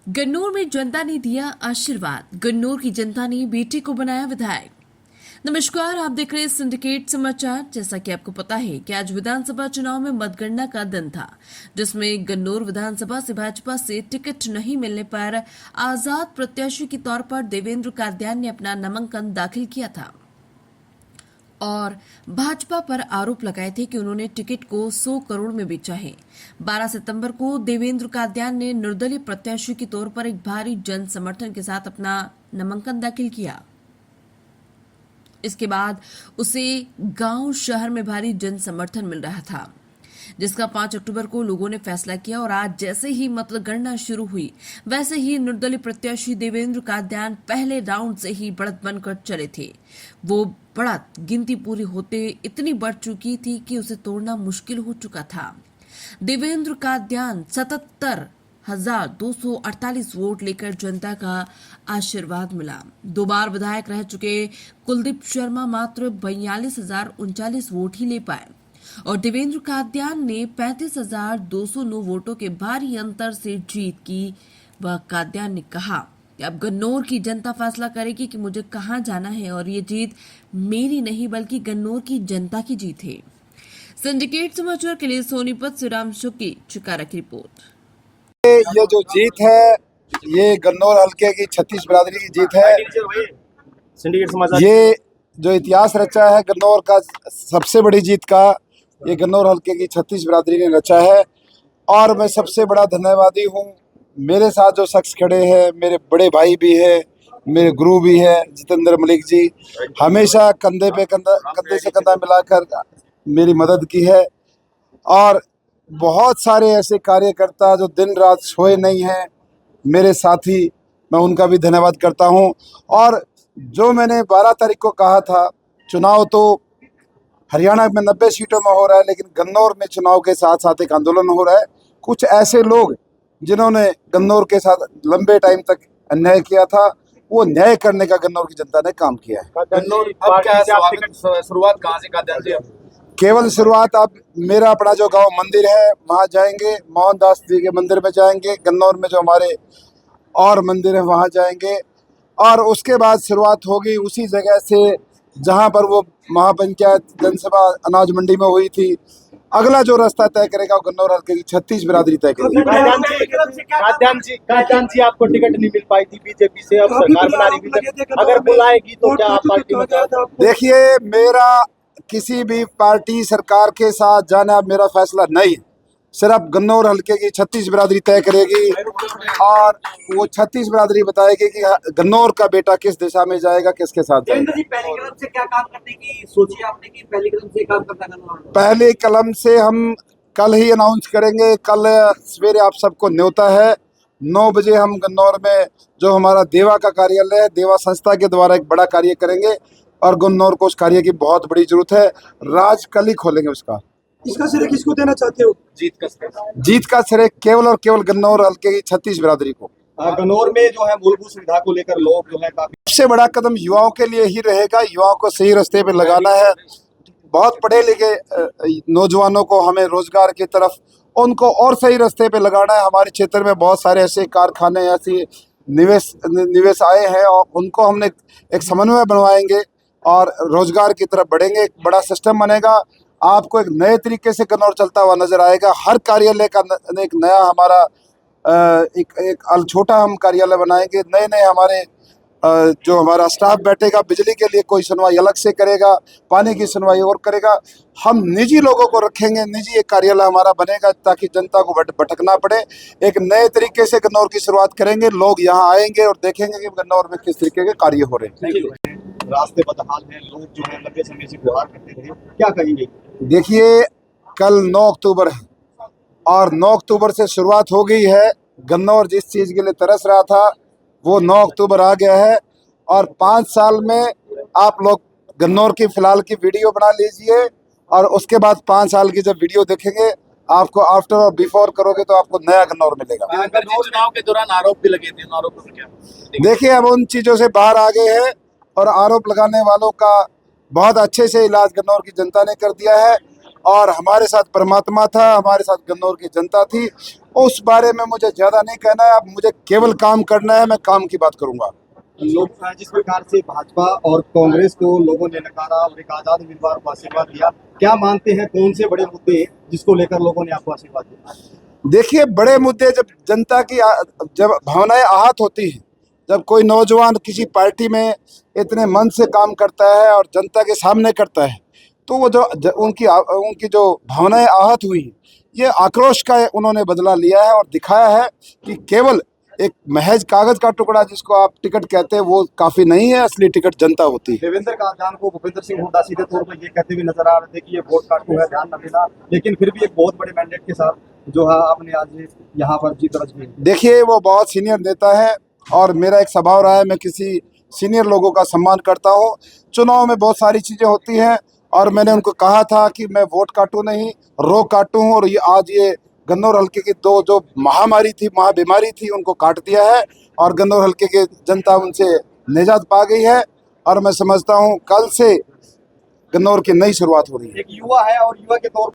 गन्नौर में जनता ने दिया आशीर्वाद। गन्नौर की जनता ने बेटे को बनाया विधायक। नमस्कार, आप देख रहे हैं सिंडिकेट समाचार। जैसा कि आपको पता है कि आज विधानसभा चुनाव में मतगणना का दिन था, जिसमें गन्नौर विधानसभा से भाजपा से टिकट नहीं मिलने पर आजाद प्रत्याशी के तौर पर देवेंद्र कादियान ने अपना नामांकन दाखिल किया था और भाजपा पर आरोप लगाए थे कि उन्होंने टिकट को 100 करोड़ में बेचा है। 12 सितंबर को देवेंद्र कादियान ने निर्दलीय प्रत्याशी के तौर पर एक भारी जन समर्थन के साथ अपना नामांकन दाखिल किया। इसके बाद उसे गांव शहर में भारी जन समर्थन मिल रहा था, जिसका 5 अक्टूबर को लोगों ने फैसला किया और आज जैसे ही मतगणना शुरू हुई, वैसे ही निर्दलीय प्रत्याशी देवेंद्र कादियान पहले राउंड से ही बढ़त बनकर चले थे। वो बढ़त गिनती पूरी होते इतनी बढ़ चुकी थी कि उसे तोड़ना मुश्किल हो चुका था। देवेंद्र कादियान 77,248 वोट लेकर जनता का आशीर्वाद मिला। 2 बार विधायक रह चुके कुलदीप शर्मा मात्र 42,039 वोट ही ले पाए और देवेंद्र कादियान ने 35,209 वोटों के भारी अंतर से जीत की। वह कादियान ने कहा कि अब गन्नौर की जनता फैसला करेगी कि मुझे कहां जाना है और ये जीत मेरी नहीं बल्कि गन्नौर की जनता की जीत है। सिंडिकेट समाचार के लिए सोनीपत से राम शुक्की चिकारा की रिपोर्ट। ये जो जीत है ये गन्नौर हल्के की 36 बिरादरी की जीत है। सिंडिकेट समाचार ये जो इतिहास रचा है गन्नौर का सबसे बड़ी जीत का, ये गन्नौर हल्के की 36 बिरादरी ने रचा है और मैं सबसे बड़ा धन्यवादी हूँ। मेरे साथ जो शख्स खड़े हैं, मेरे बड़े भाई भी है, मेरे गुरु भी है जितेंद्र मलिक जी, हमेशा कंधे से कंधा मिलाकर मेरी मदद की है और बहुत सारे ऐसे कार्यकर्ता जो दिन रात सोए नहीं हैं, मेरे साथी, मैं उनका भी धन्यवाद करता हूं। और जो मैंने 12 तारीख को कहा था, चुनाव तो हरियाणा में 90 सीटों में हो रहा है, लेकिन गन्नौर में चुनाव के साथ साथ एक आंदोलन हो रहा है। कुछ ऐसे लोग जिन्होंने गन्नौर के साथ लंबे टाइम तक अन्याय किया था, वो न्याय करने का गन्नौर की जनता ने काम किया है। गन्नौर शुरुआत कहाँ से कादियान जी? केवल शुरुआत अब मेरा अपना जो गांव मंदिर है वहाँ जाएंगे, मोहनदास जी के मंदिर में जाएंगे, गन्नौर में जो हमारे और मंदिर है वहाँ जाएंगे और उसके बाद शुरुआत होगी उसी जगह से जहाँ पर वो महापंचायत जनसभा अनाज मंडी में हुई थी। अगला जो रास्ता तय करेगा वो गन्नौर हल्के की 36 बिरादरी तय करेगी। कादियान जी आपको टिकट नहीं मिल पाई थी बीजेपी से, अब सरकार बना रही है, अगर बुलाएगी तो क्या आप पार्टी में? देखिए, मेरा किसी भी पार्टी सरकार के साथ जाना मेरा फैसला नहीं, सिर्फ गन्नौर हल्के की 36 बिरादरी तय करेगी और वो 36 बिरादरी बताएगी कि गन्नौर का बेटा किस दिशा में जाएगा, किसके साथ जाएगा। पहली कलम से क्या काम करने की सोची आपने कि पहली कलम से काम करना? पहली कलम से हम कल ही अनाउंस करेंगे। कल सवेरे आप सबको न्योता है, 9 बजे हम गन्नौर में जो हमारा देवा का कार्यालय है, देवा संस्था के द्वारा एक बड़ा कार्य करेंगे और गन्नौर को उस कार्य की बहुत बड़ी जरूरत है। राज कल ही खोलेंगे उसका। इसका श्रेय किसको देना चाहते हो? जीत का श्रेय केवल और केवल गन्नौर हल्के की 36 बिरादरी को। गन्नौर में जो है मूलभूत सुविधा को लेकर लोग जो है काफी, सबसे बड़ा कदम युवाओं के लिए ही रहेगा। युवाओं को सही रास्ते पे लगाना है। बहुत पढ़े लिखे नौजवानों को हमें रोजगार की तरफ उनको और सही रास्ते पे लगाना है। हमारे क्षेत्र में बहुत सारे ऐसे कारखाने, ऐसे निवेश आए हैं और उनको हमने एक समन्वय बनवाएंगे और रोजगार की तरफ बढ़ेंगे। एक बड़ा सिस्टम बनेगा, आपको एक नए तरीके से गन्नौर चलता हुआ नजर आएगा। हर कार्यालय का एक नया हमारा एक छोटा हम कार्यालय बनाएंगे। नए हमारे जो हमारा स्टाफ बैठेगा, बिजली के लिए कोई सुनवाई अलग से करेगा, पानी की सुनवाई और करेगा। हम निजी लोगों को रखेंगे, निजी एक कार्यालय हमारा बनेगा ताकि जनता को भटकना पड़े। एक नए तरीके से गन्नौर की शुरुआत करेंगे। लोग यहाँ आएंगे और देखेंगे कि गन्नौर में किस तरीके के कार्य हो रहे हैं। रास्ते बदहाल हैं, लोग जो है लंबे समय से गुहार करते रहे, क्या कहेंगे? देखिए, कल 9 अक्टूबर है और 9 अक्टूबर से शुरुआत हो गई है। गन्नौर जिस चीज़ के लिए तरस रहा था वो 9 अक्टूबर आ गया है और 5 साल में आप लोग गन्नौर की फिलहाल की वीडियो बना लीजिए और उसके बाद 5 साल की जब वीडियो देखेंगे आपको आफ्टर और बिफोर करोगे तो आपको नया गन्नौर मिलेगा। चुनाव के दौरान आरोप भी लगे थे, आरोप क्या? देखिए, हम उन चीज़ों से बाहर आ गए हैं और आरोप लगाने वालों का बहुत अच्छे से इलाज गन्नौर की जनता ने कर दिया है। और हमारे साथ परमात्मा था, हमारे साथ गन्नौर की जनता थी। उस बारे में मुझे ज़्यादा नहीं कहना है। अब मुझे केवल काम करना है, मैं काम की बात करूंगा। लोग जिस प्रकार से भाजपा और कांग्रेस को लोगों ने नकारा और एक आजाद उम्मीदवार को आशीर्वाद दिया, क्या मानते हैं कौन से बड़े मुद्दे हैं जिसको लेकर लोगों ने आपको आशीर्वाद दिया? देखिए, बड़े मुद्दे जब जनता की जब भावनाएं आहत होती हैं, जब कोई नौजवान किसी पार्टी में इतने मन से काम करता है और जनता के सामने करता है, तो वो उनकी जो भावनाएं आहत हुई, ये आक्रोश का उन्होंने बदला लिया है और दिखाया है कि केवल एक महज कागज का टुकड़ा जिसको आप टिकट कहते हैं वो काफी नहीं है, असली टिकट जनता होती है। देवेंद्र काजान को भूपेंद्र सिंह हुड्डा सीधे तौर पर ये कहते हुए नजर आ रहे थे कि ये वोट काटू है, ध्यान न देना, लेकिन फिर भी एक बहुत बड़े मैंडेट के साथ जो है आपने आज यहाँ पर जीत दर्ज की। देखिए, वो बहुत सीनियर नेता है और मेरा एक स्वभाव रहा है, मैं किसी सीनियर लोगों का सम्मान करता हूँ। चुनाव में बहुत सारी चीज़ें होती हैं और मैंने उनको कहा था कि मैं वोट काटूँ नहीं, रो काटूँ, और ये आज ये गन्नौर हल्के की दो जो महामारी थी, महाबीमारी थी, उनको काट दिया है और गन्नौर हल्के की जनता उनसे निजात पा गई है। और मैं समझता हूँ कल से गन्नौर की नई शुरुआत हो रही है। एक युवा है और युवा के तौर